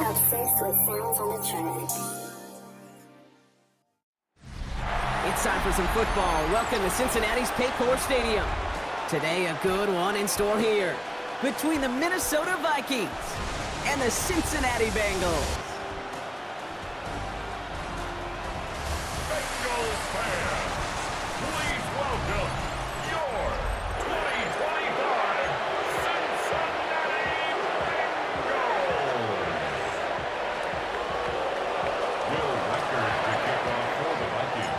Obsessed with sounds on the track. It's time for some football. Welcome to Cincinnati's Paycor Stadium. Today, a good one in store here between the Minnesota Vikings and the Cincinnati Bengals. Bengals fans, please welcome your 2025 Cincinnati Bengals. Will Reichert to kick off for the Vikings.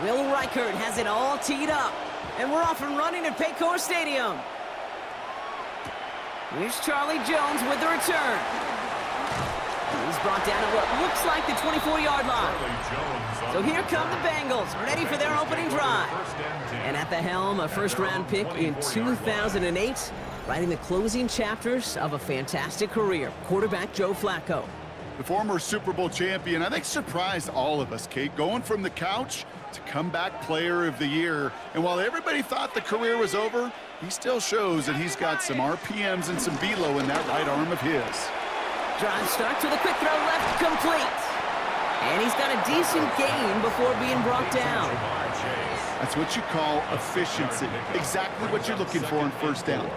Will Reichert has it all teed up, and we're off and running at Paycor Stadium. Here's Charlie Jones with the return. He's brought down at what looks like the 24-yard line. So here come the Bengals, ready for their opening drive. And at the helm, a first-round pick in 2008, writing the closing chapters of a fantastic career, quarterback Joe Flacco. The former Super Bowl champion, I think, surprised all of us, Kate, going from the couch to comeback player of the year. And while everybody thought the career was over, he still shows that he's got some RPMs and some velo in that right arm of his. Drive starts with a quick throw left, complete. And he's got a decent gain before being brought down. That's what you call efficiency. Exactly what you're looking for in first down.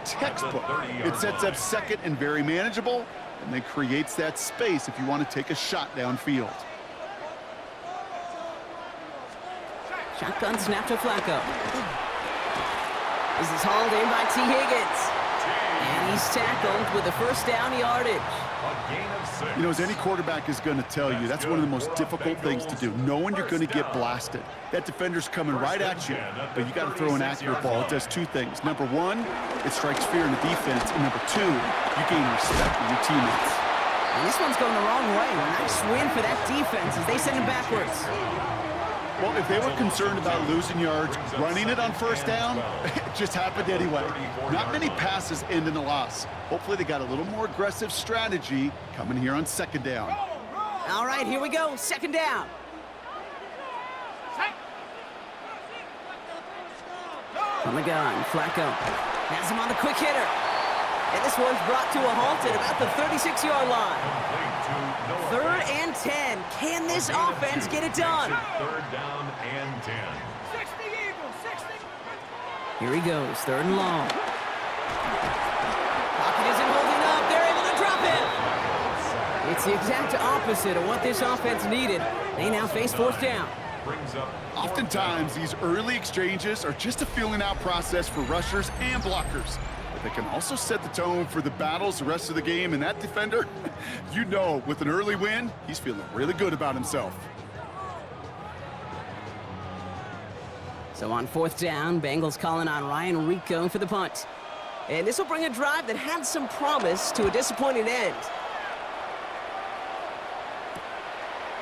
Textbook. It sets up second and very manageable, and then creates that space if you want to take a shot downfield. Shotgun snap to Flacco. This is hauled in by T. Higgins. And he's tackled with the first down yardage. You know, as any quarterback is going to tell you, that's one of the most difficult things to do, knowing you're going to get blasted. That defender's coming right at you, but you got to throw an accurate ball. It does two things. Number one, it strikes fear in the defense, and number two, you gain respect from your teammates. And this one's going the wrong way. Nice win for that defense as they send him backwards. Well, if they were concerned about losing yards, running it on first down, it just happened anyway. Not many passes end in a loss. Hopefully they got a little more aggressive strategy coming here on second down. All right, here we go. Second down. On the gun, Flacco has him on the quick hitter. And this one's brought to a halt at about the 36-yard line. 3rd and 10. Can this offense get it done? 3rd down and 10. 60 Eagles, 60. Here he goes, 3rd and long. Pocket isn't holding up. They're able to drop him. It's the exact opposite of what this offense needed. They now face 4th down. Oftentimes, these early exchanges are just a feeling out process for rushers and blockers. But they can also set the tone for the battles the rest of the game, and that defender, you know, with an early win, he's feeling really good about himself. So on 4th down, Bengals calling on Ryan Rico for the punt. And this will bring a drive that had some promise to a disappointing end.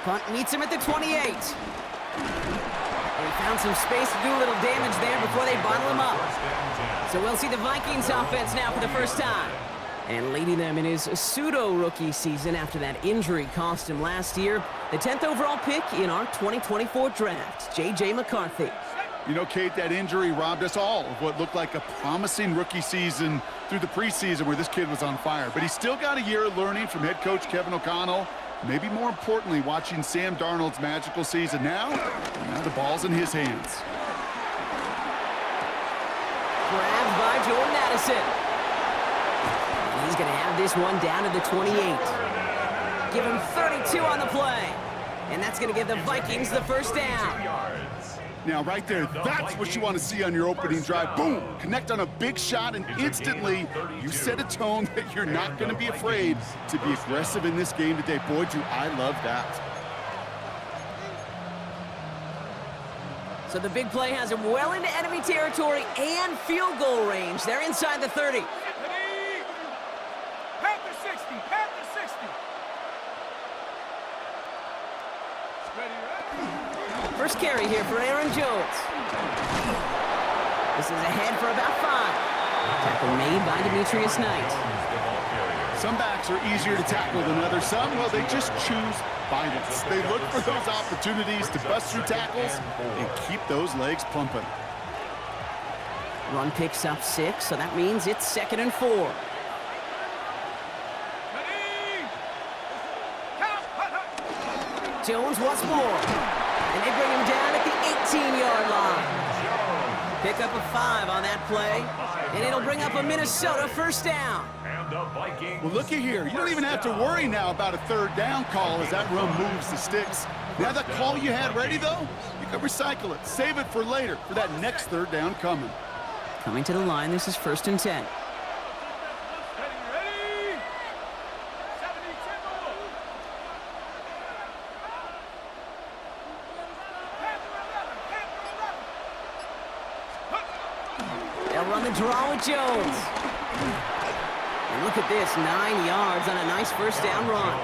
Punt meets him at the 28. And he found some space to do a little damage there before they bottle him up. So we'll see the Vikings offense now for the first time. And leading them in his pseudo-rookie season after that injury cost him last year, the 10th overall pick in our 2024 draft, J.J. McCarthy. You know, Kate, that injury robbed us all of what looked like a promising rookie season through the preseason where this kid was on fire. But he's still got a year of learning from head coach Kevin O'Connell. Maybe more importantly, watching Sam Darnold's magical season. Now the ball's in his hands. Grabbed by Jordan Addison. And he's going to have this one down to the 28. Give him 32 on the play. And that's going to give the Vikings the first down. Now, right there, that's what you want to see on your opening drive. Boom! Connect on a big shot, and instantly you set a tone that you're not going to be afraid to be aggressive in this game today. Boy, do I love that. So the big play has him well into enemy territory and field goal range. They're inside the 30. Panther 60, Panther 60. Ready, ready. First carry here for Aaron Jones. This is ahead for about 5. Tackle made by Demetrius Knight. Some backs are easier to tackle than others. Some, well, they just choose violence. They look for those opportunities to bust through tackles and keep those legs pumping. Run picks up 6, so that means it's 2nd and 4. Jones once more. And they bring him down at the 18-yard line. Pick up a 5 on that play. And it'll bring up a Minnesota first down. And the Vikings. Well, looky here. You don't even have to worry now about a third down call as that run moves the sticks. Now that call you had ready, though, you can recycle it. Save it for later, for that next third down coming. Coming to the line, this is 1st and 10. Ready, ready. 70 tempo. Panther 11. They'll run the draw with Jones. And look at this, 9 yards on a nice first down run.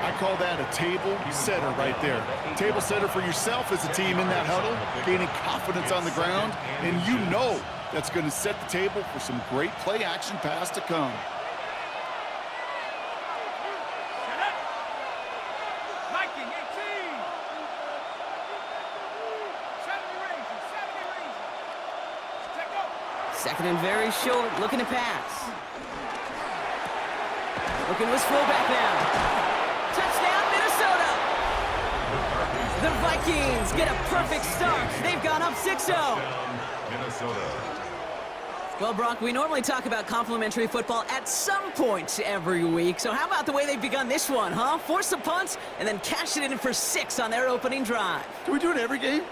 I call that a table setter right there. Table setter for yourself as a team in that huddle, gaining confidence on the ground, and you know that's going to set the table for some great play-action pass to come. Set up. Viking 18. 70 ranges. 70 ranges. Check go. Second and very short, looking to pass. Looking to his fullback now. Touchdown, Minnesota! The Vikings get a perfect start. They've gone up 6-0. Minnesota. Well, Brock, we normally talk about complimentary football at some point every week. So how about the way they've begun this one, huh? Force a punt and then cash it in for 6 on their opening drive. Do we do it every game?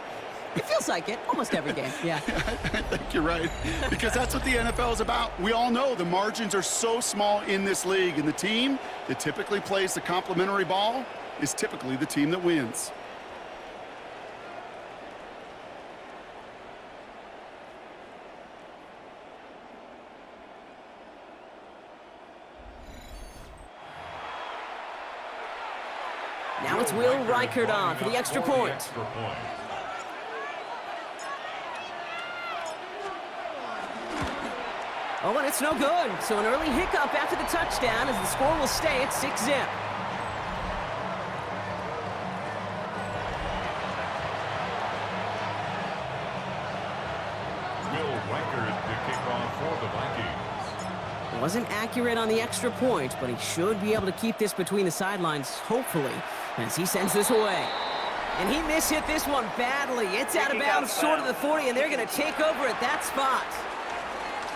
It feels like it. Almost every game, yeah. I think you're right, because that's what the NFL is about. We all know the margins are so small in this league, and the team that typically plays the complimentary ball is typically the team that wins. Now it's Will Reichert on for the extra point. Oh, and it's no good. So an early hiccup after the touchdown as the score will stay at 6-0. Will Reichert to kick off for the Vikings. Wasn't accurate on the extra point, but he should be able to keep this between the sidelines, hopefully, as he sends this away. And he mishit this one badly. It's out of bounds short of the 40, and they're going to take over at that spot.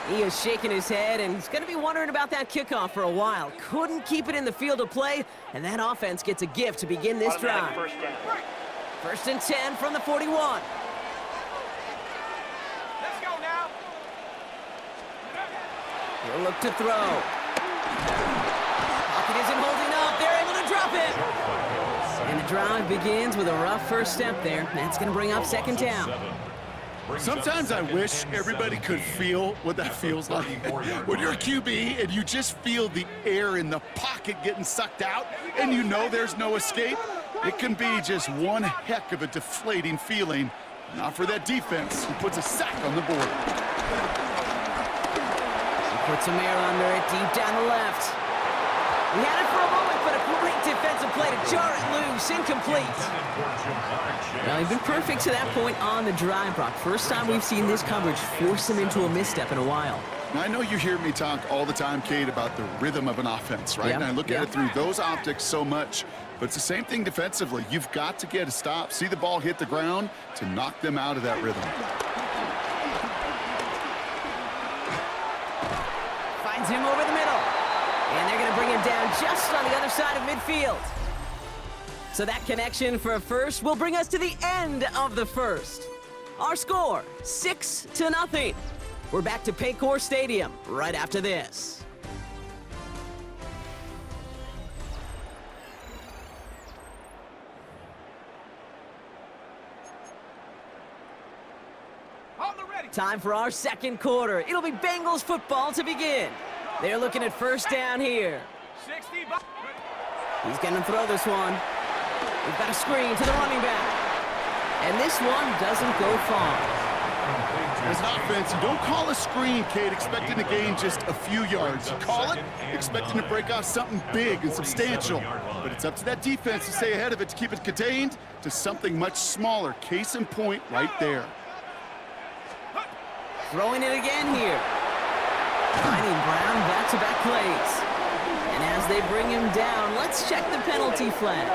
He is shaking his head, and he's going to be wondering about that kickoff for a while. Couldn't keep it in the field of play, and that offense gets a gift to begin this drive. First and 10 from the 41. Let's go now. He'll look to throw. Pocket isn't holding up. They're able to drop it. And the drive begins with a rough first step there. That's going to bring up second down. Sometimes I wish everybody could feel what that feels like. When you're a QB and you just feel the air in the pocket getting sucked out and you know there's no escape, it can be just one heck of a deflating feeling. Not for that defense who puts a sack on the board. He puts some air under it deep down the left. He had it for a moment, but a great defensive play to jar it loose, incomplete. Well, he's been perfect to that point on the drive, Brock. First time we've seen this coverage force him into a misstep in a while. Now, I know you hear me talk all the time, Kate, about the rhythm of an offense, right? Yeah, And I look yeah. at it through those optics so much. But it's the same thing defensively. You've got to get a stop, see the ball hit the ground to knock them out of that rhythm. Finds him over the middle. And they're going to bring him down just on the other side of midfield. So that connection for a first will bring us to the end of the first. Our score, 6-0. We're back to Paycor Stadium right after this. On the ready. Time for our second quarter. It'll be Bengals football to begin. They're looking at first down here. 60. He's going to throw this one. We've got a screen to the running back. And this one doesn't go far. As an offense, you don't call a screen, Kate, expecting to gain just a few yards. You call it expecting to break off something big and substantial. But it's up to that defense to stay ahead of it, to keep it contained to something much smaller. Case in point right there. Throwing it again here. Finding Brown back-to-back plays. And as they bring him down, let's check the penalty flag.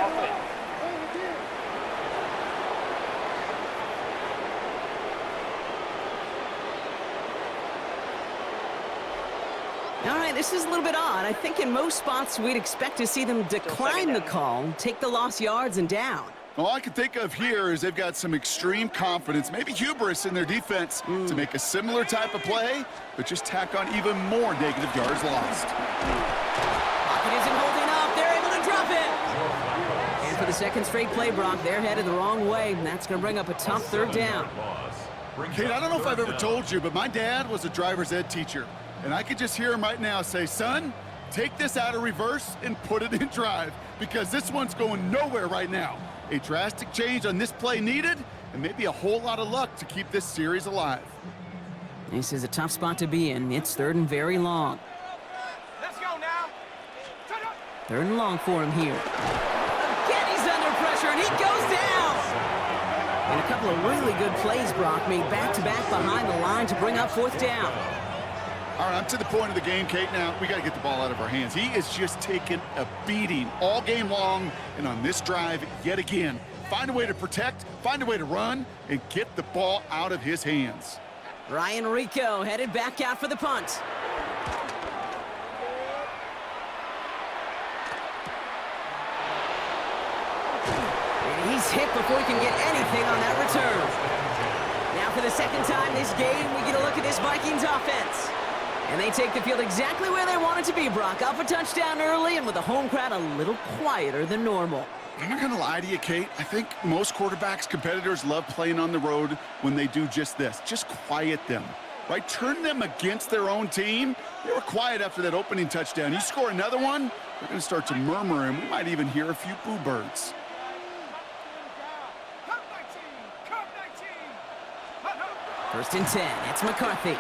All right, this is a little bit odd. I think in most spots we'd expect to see them decline the call, take the lost yards and down. All I can think of here is they've got some extreme confidence, maybe hubris in their defense to make a similar type of play, but just tack on even more negative yards lost. Pocket isn't holding up. They're able to drop it. And for the second straight play, Brock, they're headed the wrong way, and that's going to bring up a tough third down. Kate, I don't know if I've ever told you, but my dad was a driver's ed teacher, and I could just hear him right now say, son, take this out of reverse and put it in drive, because this one's going nowhere right now. A drastic change on this play needed, and maybe a whole lot of luck to keep this series alive. This is a tough spot to be in. It's third and very long. Let's go now. Turn up. Third and long for him here. Again, he's under pressure, and he goes down. And a couple of really good plays, Brock, made back-to-back behind the line to bring up fourth down. All right, I'm to the point of the game, Kate, now. We got to get the ball out of our hands. He is just taking a beating all game long, and on this drive, yet again, find a way to protect, find a way to run, and get the ball out of his hands. Ryan Rico headed back out for the punt. And he's hit before he can get anything on that return. Now for the second time this game, we get a look at this Vikings offense. And they take the field exactly where they want it to be, Brock. Up a touchdown early, and with the home crowd a little quieter than normal. I'm not going to lie to you, Kate. I think most quarterbacks, competitors love playing on the road when they do just this. Just quiet them, right? Turn them against their own team. They were quiet after that opening touchdown. You score another one, they're going to start to murmur, and we might even hear a few boo birds. Come 19. Come 19. First and 10. It's McCarthy.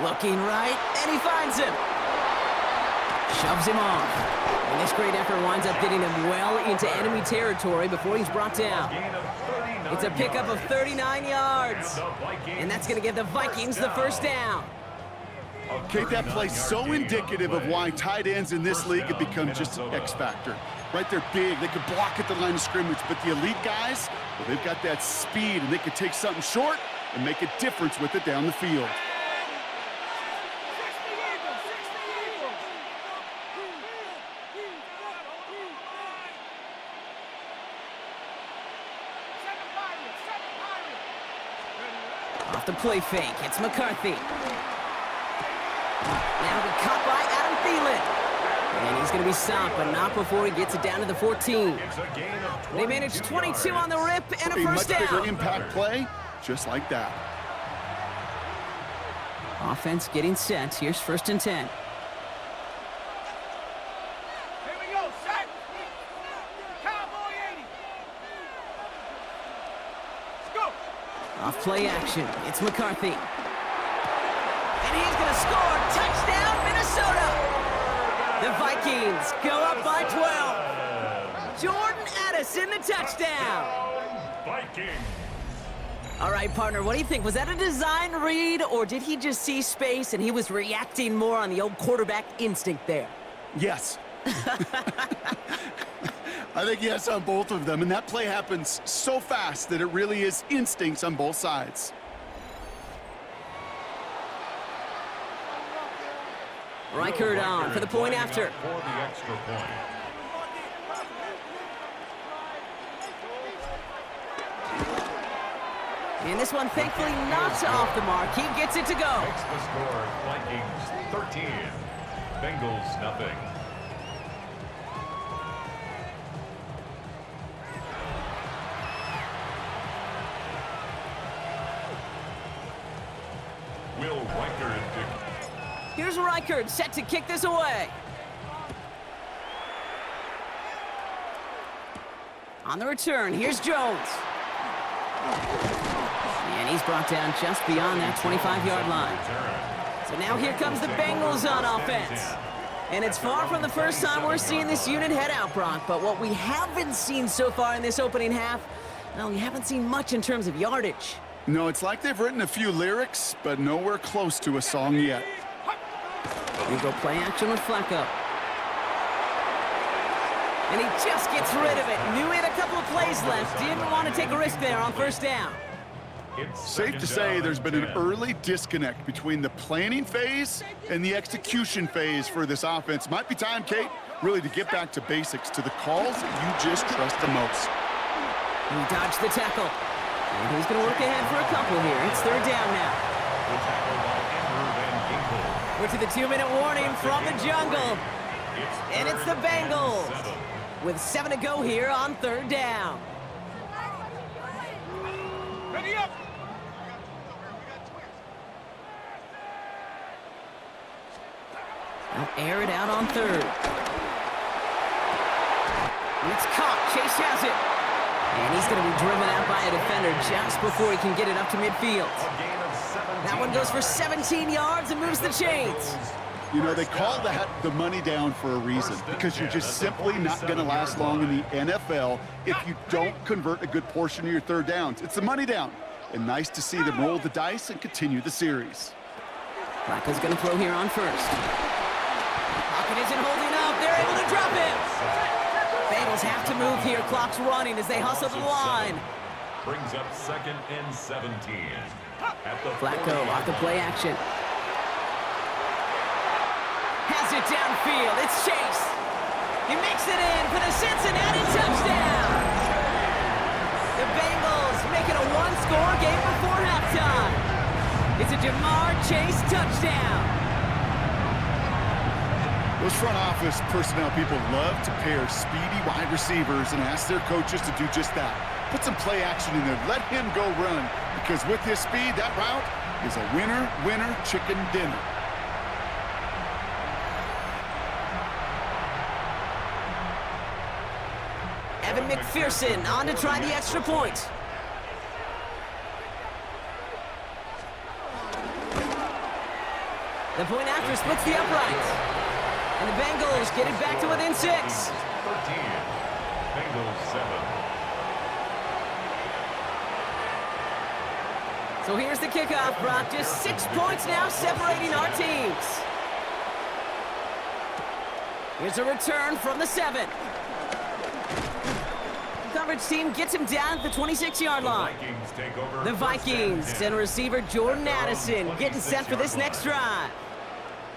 Looking right, and he finds him. Shoves him off. And this great effort winds up getting him well into enemy territory before he's brought down. It's a pickup of 39 yards. And that's going to give the Vikings the first down. Kate, that play's so indicative of why tight ends in this league have become just an X factor. Right, they're big, they could block at the line of scrimmage, but the elite guys, well, they've got that speed, and they could take something short and make a difference with it down the field. Off the play fake, it's McCarthy. Now to cut by Adam Thielen. And he's going to be stopped, but not before he gets it down to the 14. They managed 22 on the rip and a first down. Much bigger impact play, just like that. Offense getting set. Here's first and 10. Here we go, set. Cowboy 80. Let's go. Off play action. It's McCarthy. And he's going to score. Touchdown, Minnesota. The Vikings go up by 12. Jordan Addison, the touchdown. Vikings. All right, partner, what do you think? Was that a design read, or did he just see space and he was reacting more on the old quarterback instinct there? Yes. I think yes on both of them, and that play happens so fast that it really is instincts on both sides. Reichert on for the point after. For the extra point. And this one, thankfully, not off the mark. He gets it to go. Makes the score Vikings 13, Bengals nothing. Will Reichert. Here's Reichert set to kick this away. On the return, here's Jones. And he's brought down just beyond that 25-yard line. So now here comes the Bengals on offense. And it's far from the first time we're seeing this unit head out, Brock. But what we haven't seen so far in this opening half, well, we haven't seen much in terms of yardage. No, it's like they've written a few lyrics, but nowhere close to a song yet. We go play action with Flacco. And he just gets rid of it. Knew he had a couple of plays left. Didn't want to take a risk there on first down. Safe to say there's been an early disconnect between the planning phase and the execution phase for this offense. Might be time, Kate, really to get back to basics, to the calls you just trust the most. He dodged the tackle. And he's going to work ahead for a couple here. It's third down now. We're to the 2-minute warning from the jungle. And it's the Bengals with 7 to go here on third down. Ready up. They'll air it out on third. It's caught. Chase has it. And he's going to be driven out by a defender just before he can get it up to midfield. That one goes for 17 yards and moves the chains. You know, they call that the money down for a reason, because you're just simply not going to last long in the NFL if you don't convert a good portion of your third downs. It's the money down. And nice to see them roll the dice and continue the series. Flacco's going to throw here on first. Pocket isn't holding up. They're able to drop him. Bengals have to move here. Clock's running as they hustle the line. Brings up 2nd and 17. Flacco off the play action. Has it downfield. It's Chase. He makes it in for the Cincinnati touchdown. The Bengals make it a one-score game before halftime. It's a Jamar Chase touchdown. Those front office personnel people love to pair speedy wide receivers and ask their coaches to do just that. Put some play action in there. Let him go run, because with his speed, that route is a winner, chicken dinner. Evan McPherson on to try the extra point. The point after splits the uprights. And the Bengals get it back to within 6. 13. Bengals 7. So here's the kickoff, Brock. Just 6 points now separating our teams. Here's a return from the 7. Coverage team gets him down at the 26-yard line. The Vikings and receiver Jordan Addison getting set for this next drive.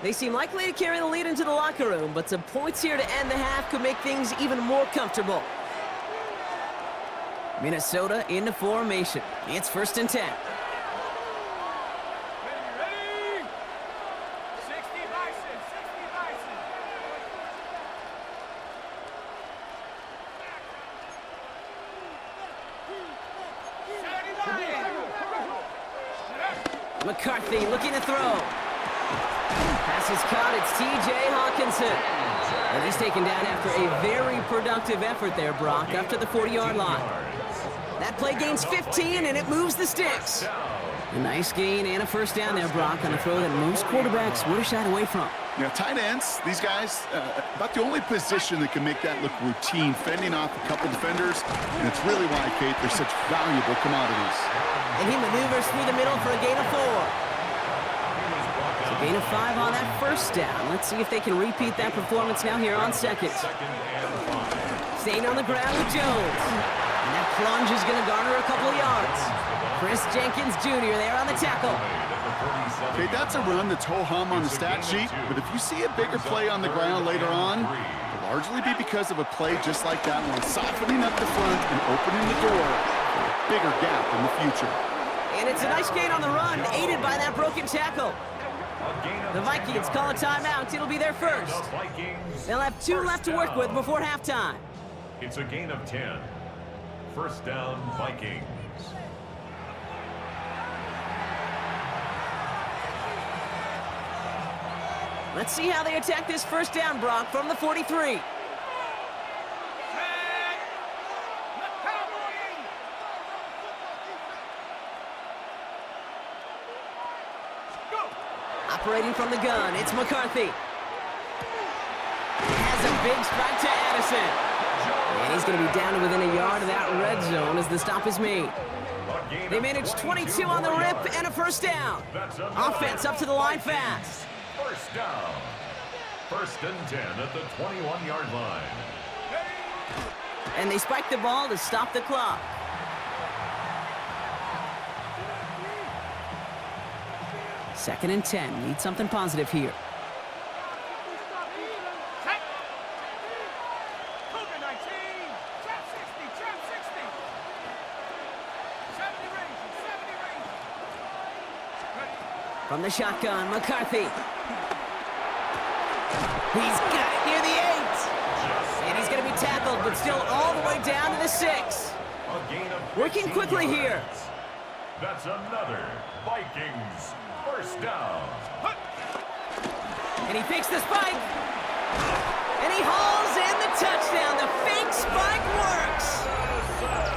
They seem likely to carry the lead into the locker room, but some points here to end the half could make things even more comfortable. Minnesota into formation. It's 1st and 10. Ready. 60 Bison. 60 Bison. McCarthy looking to throw. Pass is caught. It's T.J. Hawkinson. And he's taken down after a very productive effort there, Brock, up to the 40-yard line. That play gains 15, and it moves the sticks. A nice gain and a first down there, Brock, on a throw that most quarterbacks would have shied away from. You know, tight ends, these guys, about the only position that can make that look routine, fending off a couple defenders, and it's really why, Kate, they're such valuable commodities. And he maneuvers through the middle for a gain of 4. So gain of 5 on that first down. Let's see if they can repeat that performance now here on second. Staying on the ground with Jones. And that plunge is going to garner a couple of yards. Chris Jenkins Jr. there on the tackle. Okay, that's a run that's ho-hum on the stat sheet, but if you see a bigger play on the ground later on, it'll largely be because of a play just like that one, softening up the front and opening the door for a bigger gap in the future. And it's a nice gain on the run, aided by that broken tackle. The Vikings call a timeout. It'll be their first. They'll have 2 left to work with before halftime. It's a gain of 10. First down, Vikings. Let's see how they attack this first down, Brock, from the 43. Operating from the gun, it's McCarthy. Has a big strike to Addison. And he's going to be down to within a yard of that red zone as the stop is made. They manage 22 on the rip and a first down. Offense up to the line fast. First down. 1st and 10 at the 21-yard line. And they spike the ball to stop the clock. 2nd and 10. Need something positive here. Set. Cougar 19. Trap 60. Trap 60. 70 range. 70 range. Ready. From the shotgun, McCarthy. He's got it near the 8. And he's going to be tackled, but still all the way down to the 6. A gain of Working 15 quickly yards. here. That's another Vikings first down. And he fakes the spike. And he hauls in the touchdown. The fake spike works.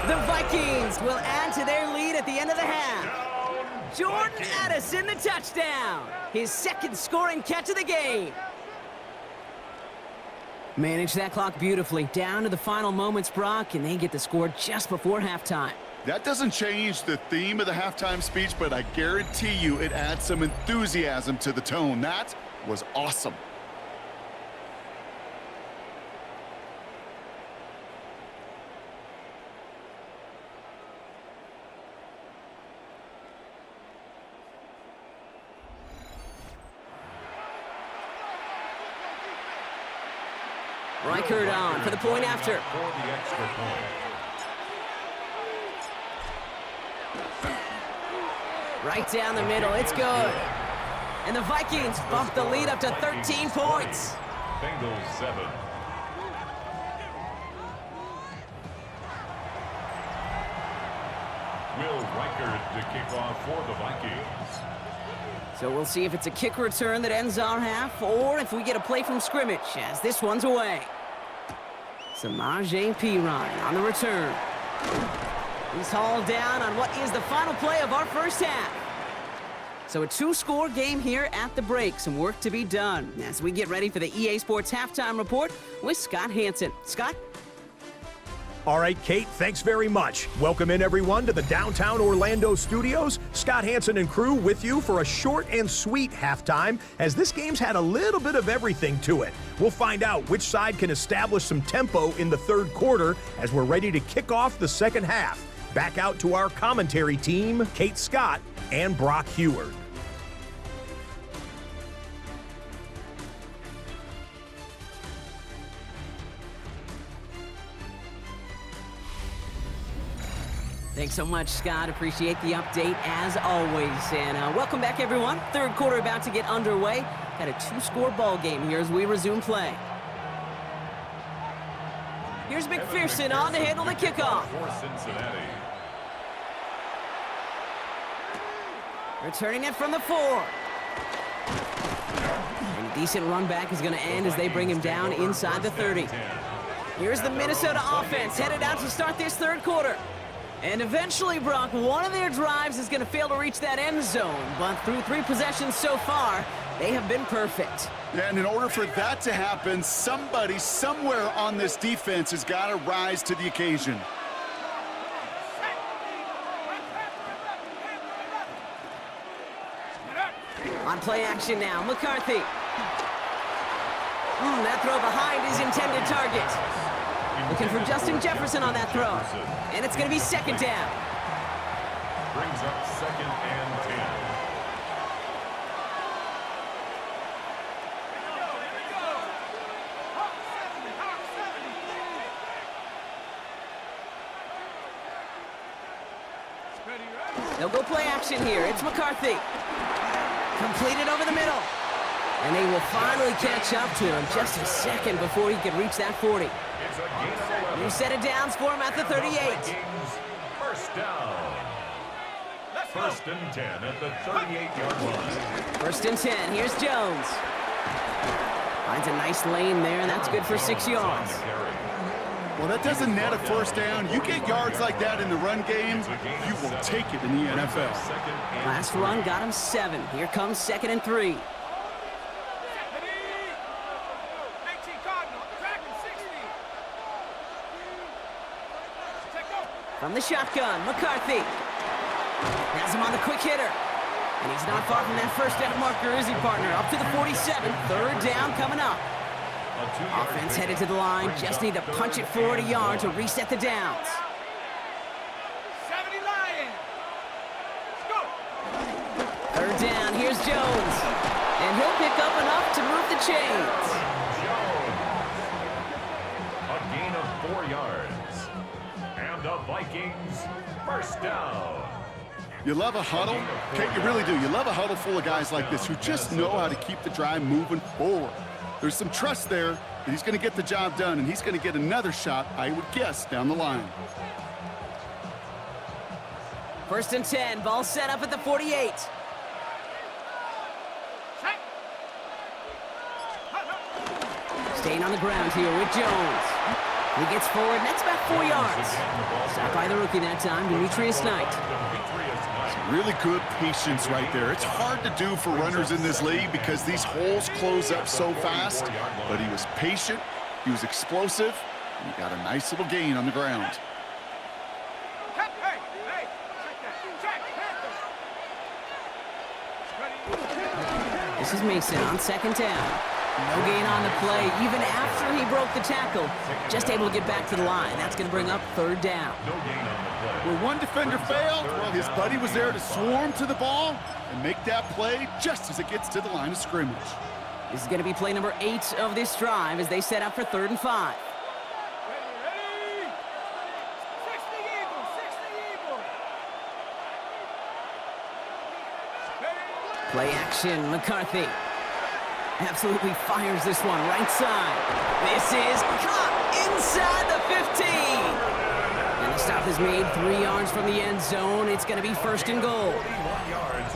The Vikings will add to their lead at the end of the half. Jordan Addison, the touchdown. His 2nd scoring catch of the game. Manage that clock beautifully. Down to the final moments, Brock, and they get the score just before halftime. That doesn't change the theme of the halftime speech, but I guarantee you it adds some enthusiasm to the tone. That was awesome. Reichert on for the point after. For the extra point. Right down the middle, it's good. And the Vikings bump the lead up to 13 points. Bengals 7. Will Reichert to kick off for the Vikings. So we'll see if it's a kick return that ends our half, or if we get a play from scrimmage, as this one's away. Samaje Perine on the return. He's hauled down on what is the final play of our first half. So a 2-score game here at the break. Some work to be done as we get ready for the EA Sports Halftime Report with Scott Hansen. Scott? All right, Kate, thanks very much. Welcome in, everyone, to the downtown Orlando studios. Scott Hansen and crew with you for a short and sweet halftime, as this game's had a little bit of everything to it. We'll find out which side can establish some tempo in the 3rd quarter as we're ready to kick off the 2nd half. Back out to our commentary team, Kate Scott and Brock Heward. Thanks so much, Scott. Appreciate the update as always. And welcome back, everyone. 3rd quarter about to get underway. Got a 2-score ball game here as we resume play. Here's McPherson on to handle the kickoff. For Cincinnati. Returning it from the 4. And a decent run back is going to end as they bring him down inside the 30. Here's the Minnesota offense headed out to start this 3rd quarter. And eventually, Brock, one of their drives is going to fail to reach that end zone. But through 3 possessions so far, they have been perfect. Yeah, and in order for that to happen, somebody somewhere on this defense has got to rise to the occasion. On play action now, McCarthy. That throw behind his intended target. Looking for Justin Jefferson on that throw. And it's going to be 2nd down. Brings up 2nd and 10. They'll go play action here. It's McCarthy. Completed over the middle. And they will finally catch up to him just a second before he can reach that 40. It's a gain of 11. New set of downs for him at the 38. Vikings first down. 1st and 10 at the 38-yard line. 1st and 10. Here's Jones. Finds a nice lane there, and that's good for 6 yards. Well, that doesn't net a 1st down. You get yards like that in the run game, you will take it in the NFL. Last run got him 7. Here comes 2nd and 3. From the shotgun, McCarthy. Has him on the quick hitter. And he's not far from that 1st down marker, is he, partner? Up to the 47. 3rd down coming up. Offense headed to the line. Just need to punch it 40 yards to reset the downs. 70 Lions. Go. 3rd down. Here Here's Jones. And he'll pick up enough to move the chains. A gain of 4 yards. And the Vikings first down. You love a huddle? Okay, you really do. You love a huddle full of guys like this who just know how to keep the drive moving forward. There's some trust there that he's going to get the job done, and he's going to get another shot, I would guess, down the line. First and 10, ball set up at the 48. Staying on the ground here with Jones. He gets forward, that's about 4 yards. Stopped by the rookie that time, Demetrius Knight. Really good patience right there. It's hard to do for runners in this league because these holes close up so fast, but he was patient, he was explosive, and he got a nice little gain on the ground. This is Mason on second down. No gain on the play, even after he broke the tackle. Just able to get back to the line. That's going to bring up third down. Where one defender failed, well, his buddy was there to swarm to the ball and make that play just as it gets to the line of scrimmage. This is going to be play number 8 of this drive as they set up for 3rd and 5. Play action, McCarthy. Absolutely fires this one right side. This is caught inside the 15. And the stop is made 3 yards from the end zone. It's going to be 1st and goal.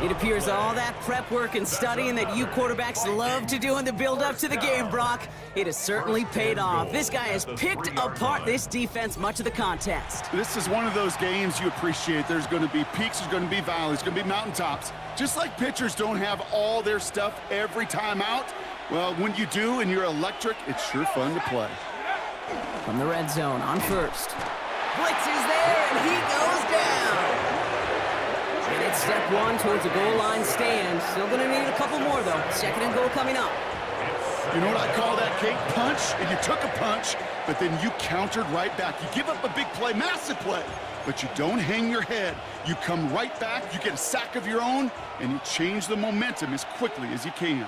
It appears all that prep work and studying that you quarterbacks love to do in the build-up to the game, Brock, it has certainly paid off. This guy has picked apart this defense much of the contest. This is one of those games you appreciate. There's going to be peaks, there's going to be valleys, there's going to be mountaintops. Just like pitchers don't have all their stuff every time out, well, when you do and you're electric, it's sure fun to play. From the red zone on first. Blitz is there, and he goes down. And it's step 1 towards a goal line stand. Still going to need a couple more, though. 2nd and goal coming up. You know what I call that, Kate? Punch, and you took a punch, but then you countered right back. You give up a big play, massive play, but you don't hang your head. You come right back, you get a sack of your own, and you change the momentum as quickly as you can.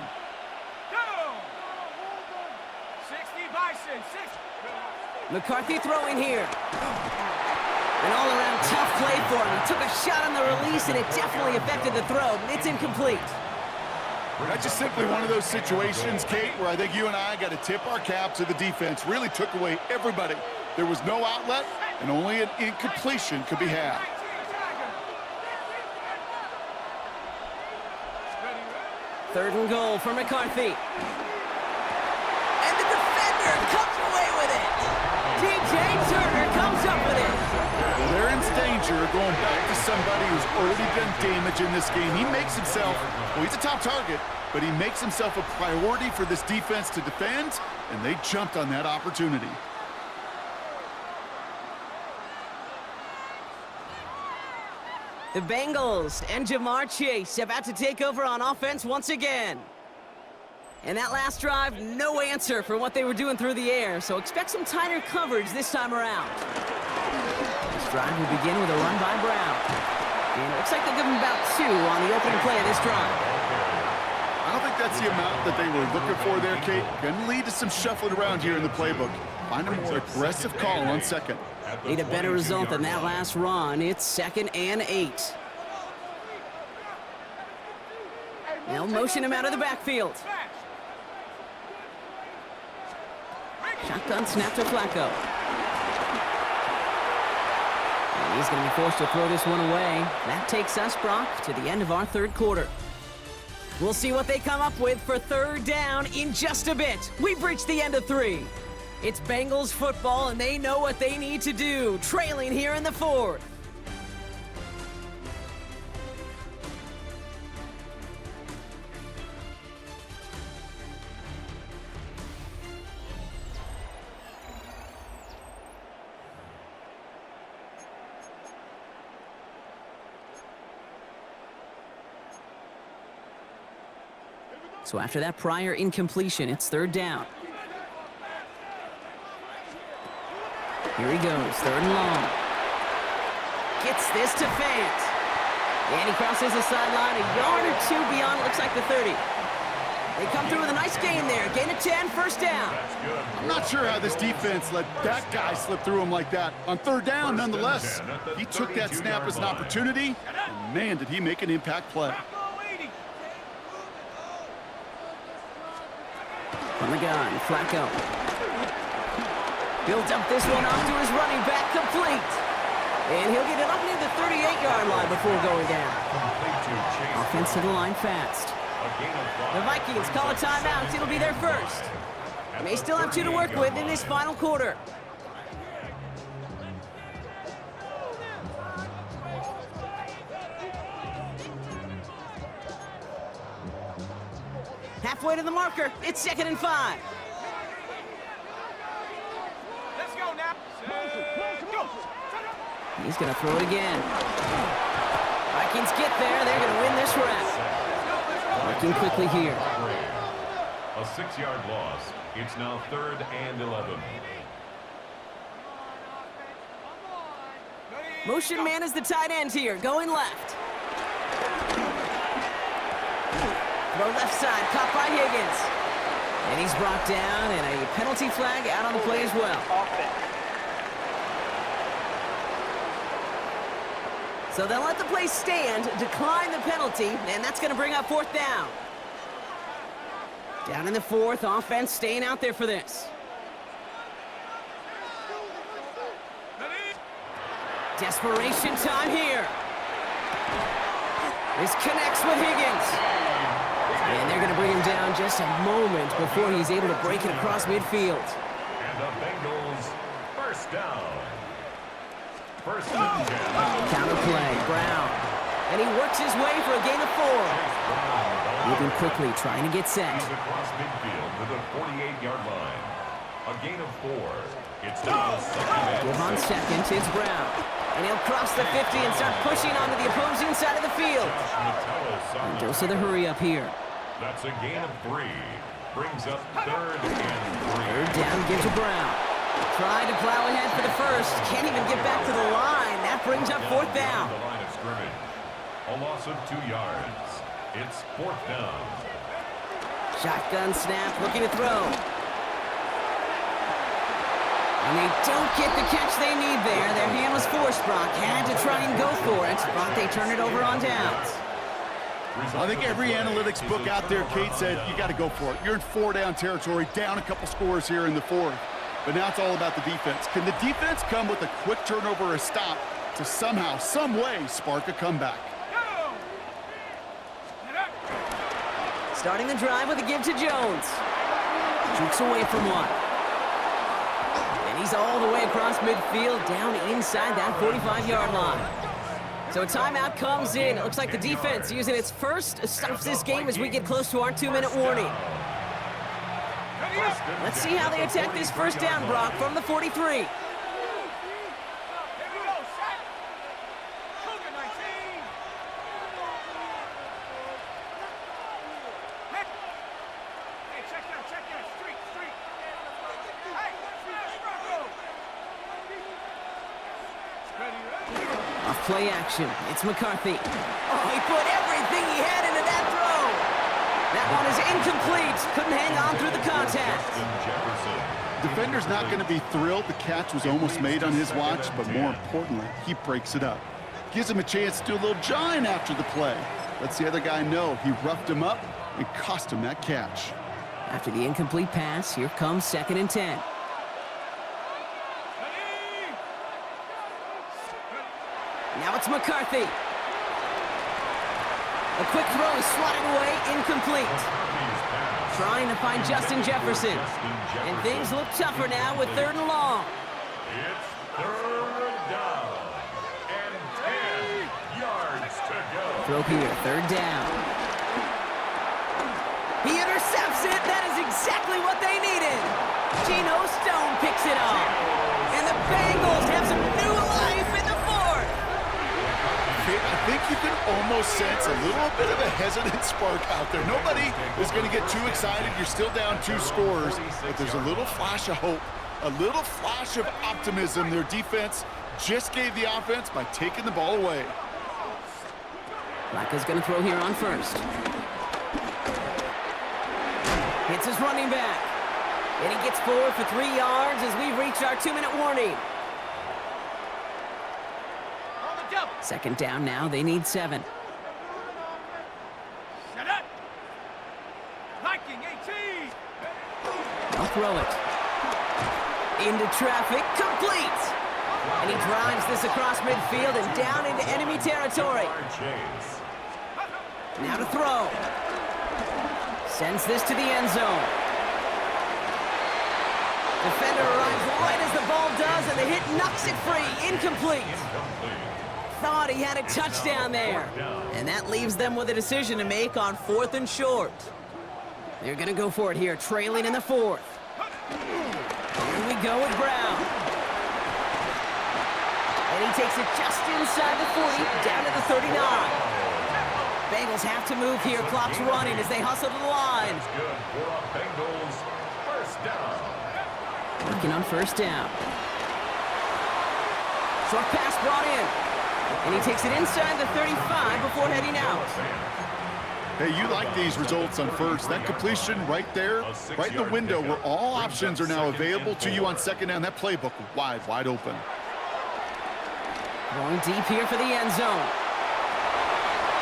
McCarthy throwing here. An all-around tough play for him. He took a shot on the release, and it definitely affected the throw. It's incomplete. That's just simply one of those situations, Kate, where I think you and I got to tip our cap to the defense. Really took away everybody. There was no outlet, and only an incompletion could be had. Third and goal for McCarthy. And the defender comes away with it. DJ Turner comes up with it. Well, they're in danger of going back to somebody who's already done damage in this game. He makes himself, well, he's a top target, but he makes himself a priority for this defense to defend, and they jumped on that opportunity. The Bengals and Jamar Chase about to take over on offense once again. And that last drive, no answer for what they were doing through the air, so expect some tighter coverage this time around. This drive will begin with a run by Brown. And it looks like they'll give him about 2 on the opening play of this drive. I don't think that's the amount that they were looking for there, Kate. Going to lead to some shuffling around here in the playbook. Find a more aggressive call on second. Need a better result than that last run. It's 2nd and 8. They'll motion him out of the backfield. Shotgun snap to Flacco. And he's going to be forced to throw this one away. That takes us, Brock, to the end of our 3rd quarter. We'll see what they come up with for 3rd down in just a bit. We've reached the end of 3. It's Bengals football, and they know what they need to do, trailing here in the 4th. So after that prior incompletion, it's 3rd down. Here he goes, 3rd and long. Gets this to Fant. And he crosses the sideline a yard or two beyond, looks like the 30. They come through with a nice gain there. Gain of 10, first down. I'm not sure how this defense let that guy slip through him like that. On third down, nonetheless, he took that snap as an opportunity, and man, did he make an impact play. From the gun, Flacco. Builds up this one off to his running back, complete. And he'll get it up near the 38-yard line before going down. Offense to the line fast. The Vikings call a timeout. It'll be their first. And they still have 2 to work with in this final quarter. Halfway to the marker. It's 2nd and 5. Let's go now. Go. He's going to throw it again. Vikings get there. They're going to win this round. Working quickly here. A 6-yard loss. It's now 3rd and 11. Motion man is the tight end here, going left. Throw left side, caught by Higgins. And he's brought down, and a penalty flag out on the play as well. So they'll let the play stand, decline the penalty, and that's going to bring up 4th down. Down in the 4th, offense staying out there for this. Desperation time here. This connects with Higgins. And they're going to bring him down just a moment before he's able to break it across midfield. And the Bengals, first down. First and 10. Counter play, Brown. And he works his way for a gain of 4. Moving quickly, trying to get set. He's across midfield to the 48-yard line. A gain of 4. It's now 2nd and Give on 2nd, it's Brown. And he'll cross the 50 and start pushing onto the opposing side of the field. And goes to the hurry up here. That's a gain of 3. Brings up 3rd and 3. Third down, gives to Brown. Tried to plow ahead for the first. Can't even get back to the line. That brings up 4th down. The line of scrimmage. A loss of 2 yards. It's 4th down. Shotgun snap, looking to throw. And they don't get the catch they need there. Their hand was forced, Brock. Had to try and go for it. Brock, they turn it over on downs. I think every analytics book out there, Kate, said you got to go for it. You're in 4-down territory, down a couple scores here in the 4th. But now it's all about the defense. Can the defense come with a quick turnover or a stop to somehow, some way, spark a comeback? Starting the drive with a give to Jones. Jukes away from one. And he's all the way across midfield, down inside that 45-yard line. So a timeout comes in. It looks like the defense using its first stops this game as we get close to our 2-minute warning. Let's see how they attack this first down, Brock, from the 43. Off play action. It's McCarthy. Oh, he put everything he had into that throw. That one is incomplete. Couldn't hang on through the contact. Defender's not going to be thrilled. The catch was almost made on his watch, but more importantly, he breaks it up. Gives him a chance to do a little jawing after the play. Lets the other guy know he roughed him up and cost him that catch. After the incomplete pass, here comes 2nd and 10. Now it's McCarthy. A quick throw is swatted away, incomplete. Trying to find Justin Jefferson. And things look tougher now with 3rd and long. It's 3rd down and 10 yards to go. Throw here, 3rd down. He intercepts it. That is exactly what they needed. Geno Stone picks it off. And the Bengals have some new life in the 4th. I think you can almost sense a little bit of a hesitant spark out there. Nobody is going to get too excited. You're still down 2 scores, but there's a little flash of hope, a little flash of optimism. Their defense just gave the offense by taking the ball away. Flacco's going to throw here on first. Hits his running back. And he gets forward for 3 yards as we reach our 2-minute warning. Second down now, they need 7. Shut up! Viking 18! I'll throw it. Into traffic, complete! And he drives this across midfield and down into enemy territory. Now to throw. Sends this to the end zone. Defender arrives right as the ball does, and the hit knocks it free. Incomplete. Thought he had a touchdown there. And that leaves them with a decision to make on 4th and short. They're going to go for it here, trailing in the 4th. Here we go with Brown. And he takes it just inside the 40, down to the 39. Bengals have to move here. Clock's running as they hustle to the line. Good for a Bengals first down. Working on first down. Short pass brought in. And he takes it inside the 35 before heading out. Hey, you like these results on first. That completion right there, right in the window where all options are now available to you on second down. That playbook wide open. Going deep here for the end zone.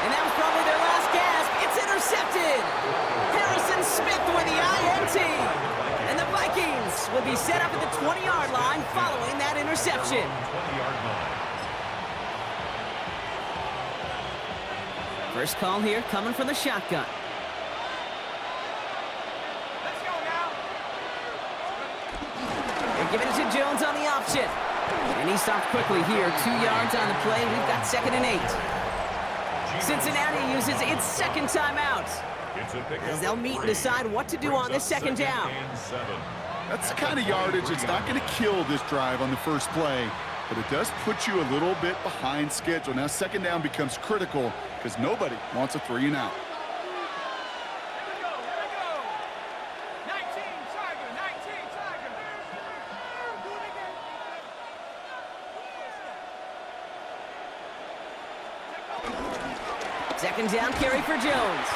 And that was probably their last gasp. It's intercepted. Harrison Smith with the INT. And the Vikings will be set up at the 20-yard line following that interception. 20-yard line. First call here coming from the shotgun. Let's go now! They're giving it to Jones on the option. And he stopped quickly here. 2 yards on the play. We've got 2nd and 8. Cincinnati uses its second timeout as they'll meet and decide what to do on this second down. That's the kind of yardage it's not going to kill this drive on the first play, but it does put you a little bit behind schedule. Now second down becomes critical because nobody wants a 3 and out. Here we go! 19 Tiger! 19 Tiger! Second down carry for Jones.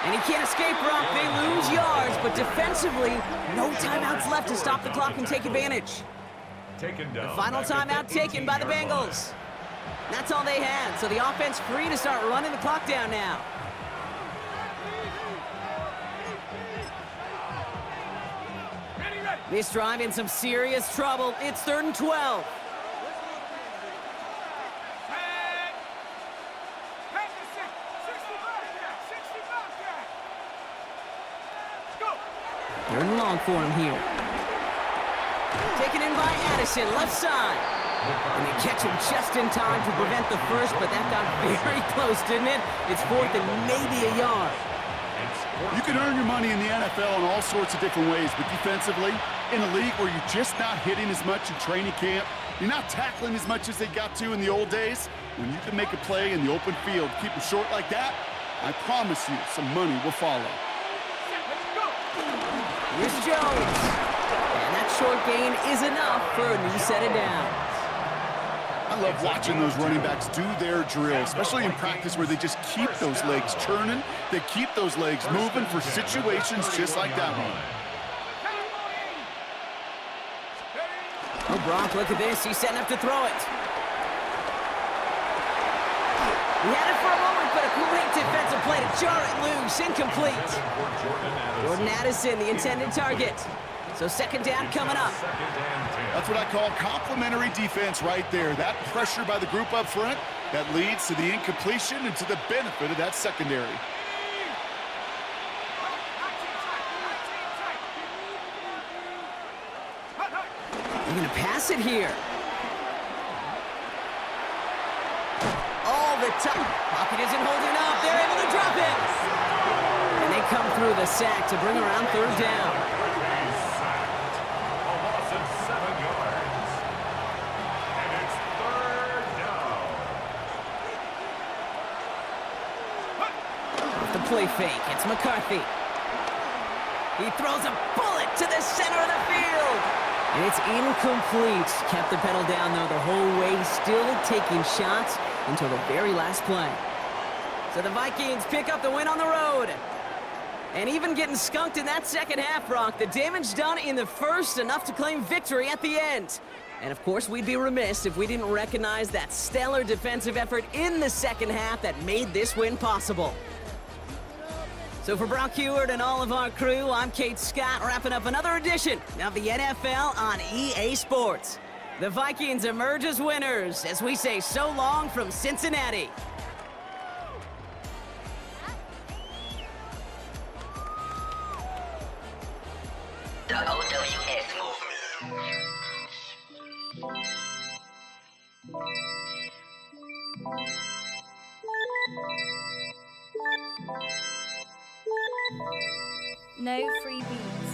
And he can't escape, Rock. They lose yards, but defensively, no timeouts left to stop the clock and take advantage. Taken down. The final timeout taken by the Bengals. That's all they had, so the offense free to start running the clock down now. Ready! This drive in some serious trouble. It's 3rd and 12. Set! Head to 60 Bobcat! 60 Bobcat! Go! 3rd and long for him here. Taken in by Addison, left side. And they catch him just in time to prevent the first, but that got very close, didn't it? It's 4th and maybe a yard. You can earn your money in the NFL in all sorts of different ways, but defensively, in a league where you're just not hitting as much in training camp, you're not tackling as much as they got to in the old days, when you can make a play in the open field, keep them short like that, I promise you some money will follow. Let's go! Here's Jones. And that short gain is enough for a new set of downs. I love watching those running backs do their drill, especially in practice where they just keep those legs churning. They keep those legs moving for situations just like that one. Oh, Brock, look at this. He's setting up to throw it. He had it for a moment, but a great defensive play to jar it loose. Incomplete. Jordan Addison, the intended target. So second down coming up. That's what I call complementary defense right there. That pressure by the group up front, that leads to the incompletion and to the benefit of that secondary. They're going to pass it here. All the time. Pocket isn't holding up. They're able to drop it. And they come through the sack to bring around 3rd down. Play fake. It's McCarthy. He throws a bullet to the center of the field. And it's incomplete. Kept the pedal down, though, the whole way, still taking shots until the very last play. So the Vikings pick up the win on the road. And even getting skunked in that second half, Brock, the damage done in the first, enough to claim victory at the end. And of course, we'd be remiss if we didn't recognize that stellar defensive effort in the second half that made this win possible. So for Brock Heward and all of our crew, I'm Kate Scott, wrapping up another edition of the NFL on EA Sports. The Vikings emerge as winners as we say so long from Cincinnati. The OWS movement. No freebies.